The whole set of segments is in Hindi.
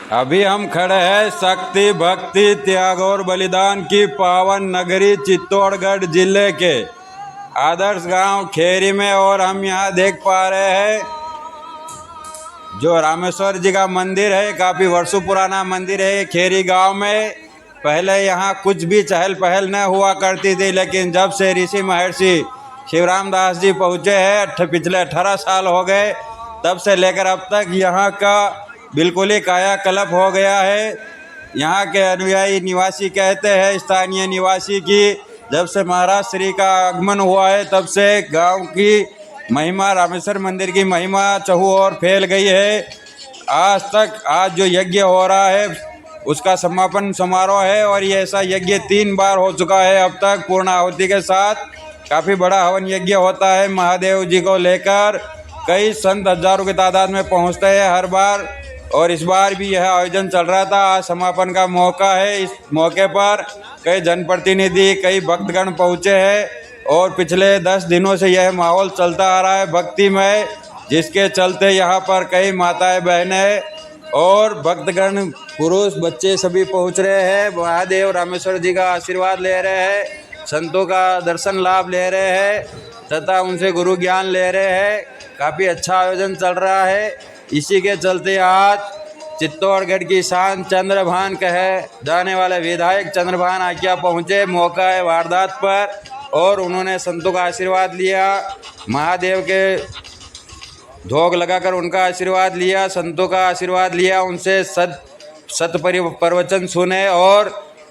अभी हम खड़े हैं शक्ति भक्ति त्याग और बलिदान की पावन नगरी चित्तौड़गढ़ जिले के आदर्श गांव खेरी में। और हम यहां देख पा रहे हैं जो रामेश्वर जी का मंदिर है, काफ़ी वर्षों पुराना मंदिर है खेरी गांव में। पहले यहाँ कुछ भी चहल पहल न हुआ करती थी, लेकिन जब से ऋषि महर्षि शिवराम दास जी पहुँचे हैं, पिछले 18 साल हो गए, तब से लेकर अब तक यहाँ का बिल्कुल ही कायाकल्प हो गया है। यहाँ के अनुयायी निवासी कहते हैं, स्थानीय निवासी की जब से महाराज श्री का आगमन हुआ है, तब से गांव की महिमा, रामेश्वर मंदिर की महिमा चहु और फैल गई है। आज जो यज्ञ हो रहा है उसका समापन समारोह है, और ये ऐसा यज्ञ 3 बार हो चुका है अब तक पूर्ण आहुति के साथ। काफ़ी बड़ा हवन यज्ञ होता है महादेव जी को लेकर। कई संत हजारों की तादाद में पहुंचते हैं हर बार, और इस बार भी यह आयोजन चल रहा था। आज समापन का मौका है। इस मौके पर कई जनप्रतिनिधि, कई भक्तगण पहुँचे हैं, और पिछले 10 दिनों से यह माहौल चलता आ रहा है भक्तिमय, जिसके चलते यहाँ पर कई माताएं, बहनें और भक्तगण, पुरुष, बच्चे सभी पहुँच रहे हैं। महादेव रामेश्वर जी का आशीर्वाद ले रहे हैं, संतों का दर्शन लाभ ले रहे हैं तथा उनसे गुरु ज्ञान ले रहे हैं। काफ़ी अच्छा आयोजन चल रहा है। इसी के चलते आज चित्तौड़गढ़ की शान चंद्रभान कहे जाने वाले विधायक चंद्रभान आज्ञा पहुँचे मौका है वारदात पर, और उन्होंने संतों का आशीर्वाद लिया, महादेव के धोग लगाकर उनका आशीर्वाद लिया, संतों का आशीर्वाद लिया, उनसे सत प्रवचन सुने, और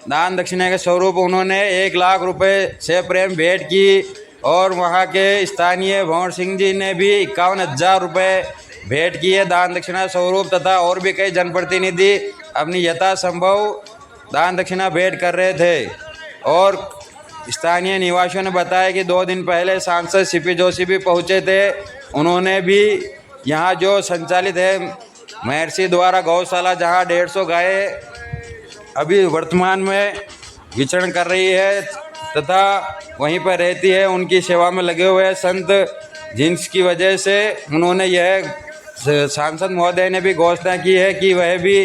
दान दक्षिणा के स्वरूप उन्होंने 1 लाख रुपए से प्रेम भेंट की। और वहाँ के स्थानीय भंवर सिंह जी ने भी 51,000 रुपये भेंट किए दान दक्षिणा स्वरूप, तथा और भी कई जनप्रतिनिधि अपनी यथासंभव दान दक्षिणा भेंट कर रहे थे। और स्थानीय निवासियों ने बताया कि 2 दिन पहले सांसद सीपी जोशी भी पहुंचे थे। उन्होंने भी यहाँ जो संचालित है महर्षि द्वारा गौशाला, जहाँ 150 गायें अभी वर्तमान में विचरण कर रही है तथा वहीं पर रहती है, उनकी सेवा में लगे हुए संत, जिनकी वजह से उन्होंने यह सांसद महोदय ने भी घोषणा की है कि वह भी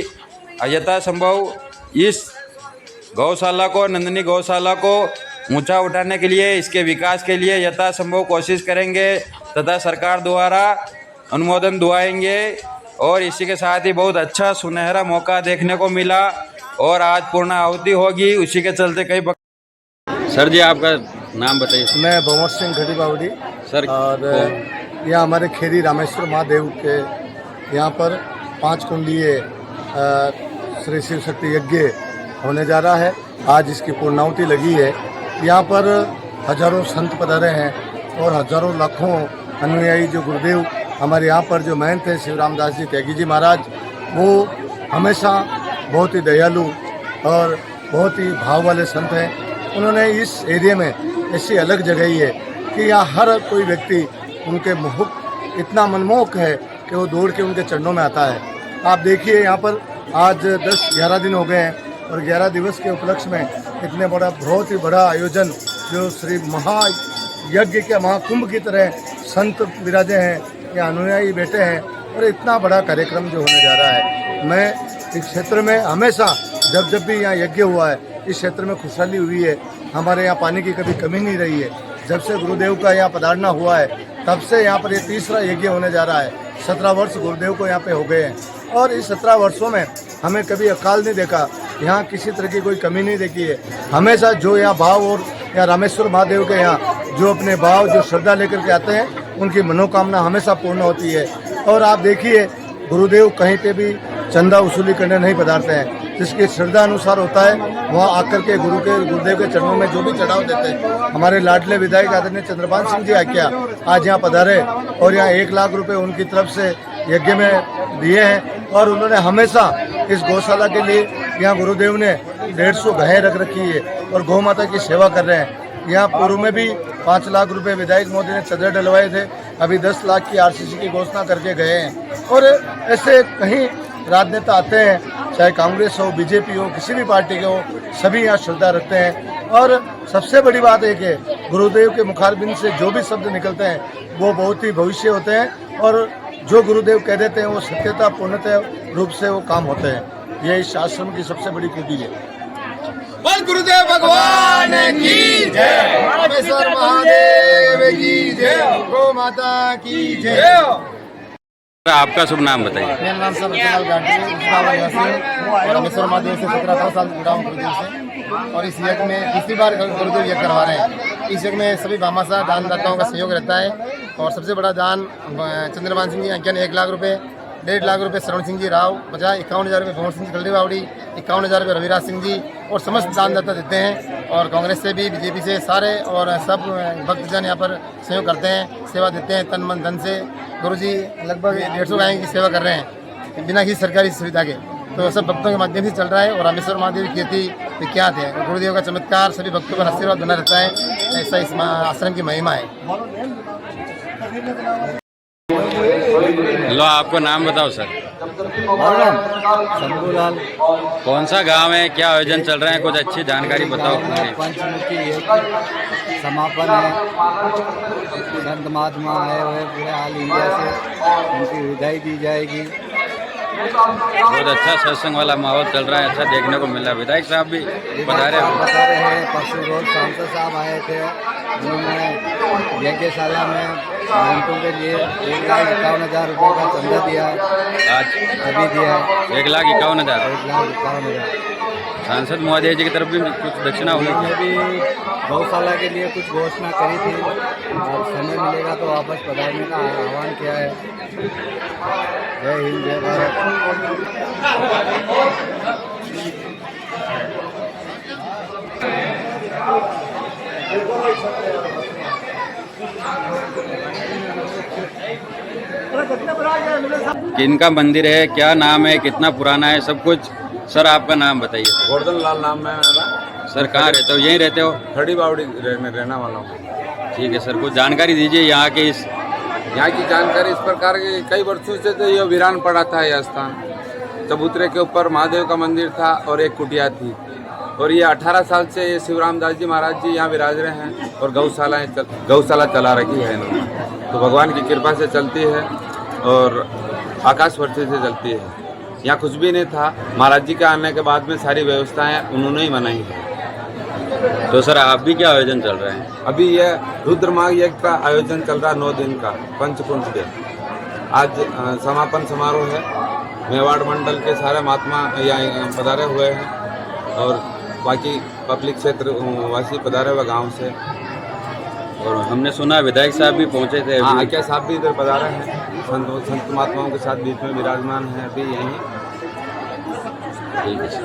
यथासंभव इस गौशाला को, नंदिनी गौशाला को ऊंचा उठाने के लिए, इसके विकास के लिए यथासंभव कोशिश करेंगे तथा सरकार द्वारा अनुमोदन दुआएंगे। और इसी के साथ ही बहुत अच्छा सुनहरा मौका देखने को मिला, और आज पूर्ण आहुति होगी। उसी के चलते कई सर जी, आपका नाम बताइए। मैं भंवर सिंह घड़ी बावड़ी सर, और यहाँ हमारे खेरी रामेश्वर महादेव के यहाँ पर 5 कुंडीय श्री शिव शक्ति यज्ञ होने जा रहा है। आज इसकी पूर्णाहुति लगी है। यहाँ पर हजारों संत पधारे हैं और हजारों लाखों अनुयायी, जो गुरुदेव हमारे यहाँ पर जो महंत थे शिवराम दास जी त्यागी जी महाराज, वो हमेशा बहुत ही दयालु और बहुत ही भाव वाले संत हैं। उन्होंने इस एरिया में ऐसी अलग जगह है कि यहाँ हर कोई व्यक्ति उनके मुख इतना मनमोहक है कि वो दौड़ के उनके चरणों में आता है। आप देखिए, यहाँ पर आज 10-11 दिन हो गए हैं, और 11 दिवस के उपलक्ष्य में इतने बड़ा, बहुत ही बड़ा आयोजन, जो श्री महायज्ञ के महाकुंभ की तरह संत विराजे हैं, या अनुयायी बैठे हैं, और इतना बड़ा कार्यक्रम जो होने जा रहा है। मैं इस क्षेत्र में हमेशा जब भी यहाँ यज्ञ हुआ है, इस क्षेत्र में खुशहाली हुई है। हमारे यहाँ पानी की कभी कमी नहीं रही है। जब से गुरुदेव का यहाँ पधारना हुआ है, तब से यहाँ पर ये 3रा यज्ञ होने जा रहा है। 17 वर्ष गुरुदेव को यहाँ पे हो गए हैं, और इस 17 वर्षों में हमें कभी अकाल नहीं देखा, यहाँ किसी तरह की कोई कमी नहीं देखी है। हमेशा जो यहाँ भाव, और यहाँ रामेश्वर महादेव के यहाँ जो अपने भाव, जो श्रद्धा लेकर के आते हैं, उनकी मनोकामना हमेशा पूर्ण होती है। और आप देखिए, गुरुदेव कहीं पे भी चंदा वसूली करने नहीं पधारते हैं। जिसकी श्रद्धा अनुसार होता है, वहाँ आकर के गुरुदेव के चरणों में जो भी चढ़ाव देते हैं। हमारे लाडले विधायक आदरणीय चंद्रभान सिंह जी आज्ञा आज यहाँ पधारे, और यहाँ 1 लाख रुपए उनकी तरफ से यज्ञ में दिए हैं। और उन्होंने हमेशा इस गौशाला के लिए, यहाँ गुरुदेव ने 150 गायें रख रखी है और गौ माता की सेवा कर रहे हैं। यहाँ पूर्व में भी 5 लाख रुपए विधायक मोदी ने चदर डलवाए थे। अभी 10 लाख की आरसीसी की घोषणा करके गए हैं। और ऐसे कहीं राजनेता आते हैं, चाहे कांग्रेस हो, बीजेपी हो, किसी भी पार्टी के हो, सभी यहाँ श्रद्धा रखते हैं। और सबसे बड़ी बात है कि गुरुदेव के मुखारबिंद से जो भी शब्द निकलते हैं वो बहुत ही भविष्य होते हैं, और जो गुरुदेव कह देते हैं वो सत्यता पूर्णतः रूप से वो काम होते हैं। ये इस आश्रम की सबसे बड़ी खूबी है। बोल गुरुदेव भगवान की जय, रामेश्वर महादेव की जय, गौ माता की जय। आपका शुभ नाम बताइए। मेरा नाम सर रतनलाल गांधी है, और रामेश्वर महादेव से 17 साल जुड़ा हूँ गुरुदेव से। और इस यज्ञ में तीसरी बार गुरुदेव यज्ञ करवा रहे हैं। इस यज्ञ में सभी भामाशाह दानदाताओं का सहयोग रहता है। और सबसे बड़ा दान चंद्रभान सिंह जी अंकिया ने 1 लाख रुपये, 1.5 लाख रुपये श्रवण सिंह जी राव, 51,000 रुपये भवन सिंह जी खलड़ी बावड़ी, 51,000 रुपये रविराज सिंह जी और समस्त दानदाता देते हैं। और कांग्रेस से भी, बीजेपी से सारे और सब भक्तजन यहाँ पर सहयोग करते हैं, सेवा देते हैं तन मन धन से। गुरुजी लगभग 150 गायों की सेवा कर रहे हैं बिना किसी सरकारी सुविधा के। तो सब भक्तों के माध्यम से चल रहा है। और रामेश्वर महादेव की कीर्ति विख्यात है। गुरुदेव का चमत्कार सभी भक्तों पर आशीर्वाद बना रहता है। ऐसा इस आश्रम की महिमा है। लो, आपको नाम बताओ सर। शंभूलाल। कौन सा गांव है, क्या आयोजन चल रहा है, कुछ अच्छी जानकारी बताओ। पंचमुखी समापन है। संत महात्मा आए हुए पूरे ऑल इंडिया से, उनकी विदाई दी जाएगी। बहुत अच्छा सत्संग वाला माहौल चल रहा है, अच्छा देखने को मिल रहा है। विधायक साहब भी बता रहे हैं। परसों रोज सांसद साहब आए थे, उन्होंने यज्ञशाला में मंत्रों के लिए 1,51,000 रुपये का चंदा दिया है। आज अभी दिया है 1,51,000। 1,51,000। सांसद महोदय जी की तरफ भी कुछ दक्षिणा हुई उन्होंने भी गौशाला के लिए कुछ घोषणा करी थी। और समय मिलेगा तो वापस पधारने का आह्वान किया है। जय हिंद, जय भारत। किनका मंदिर है, क्या नाम है, कितना पुराना है, सब कुछ। सर आपका नाम बताइए। गोवर्धन लाल नाम है मेरा। सर कहाँ रहते हो, यहीं रहते हो? खड़ी बावड़ी रहने वाला हूँ। ठीक है सर, कुछ जानकारी दीजिए यहाँ के इस। यहाँ की जानकारी इस प्रकार की, कई वर्षों से तो ये वीरान पड़ा था यह स्थान। चबूतरे के ऊपर महादेव का मंदिर था और एक कुटिया थी। और ये 18 साल से ये शिवराम दास जी महाराज जी यहाँ विराज रहे हैं। और गौशाला चला रखी है इन्होंने, तो भगवान की कृपा से चलती है और आकाश वर्षे से चलती है। यहाँ कुछ भी नहीं था, महाराज जी के आने के बाद में सारी व्यवस्थाएं उन्होंने ही बनाई है। तो सर आप भी क्या आयोजन चल रहे हैं? अभी यह रुद्रमाघ यज्ञ का आयोजन चल रहा है 9 दिन का, पंचकुंड के। आज समापन समारोह है। मेवाड़ मंडल के सारे महात्मा यहाँ पधारे हुए हैं और बाकी पब्लिक क्षेत्र वासी पधारे हुए गांव से। और हमने सुना विधायक साहब भी पहुंचे थे। हाँ, आज्ञा साहब भी इधर पधारे हैं, संत महात्माओं के साथ बीच में विराजमान हैं अभी यहीं। ठीक है सर।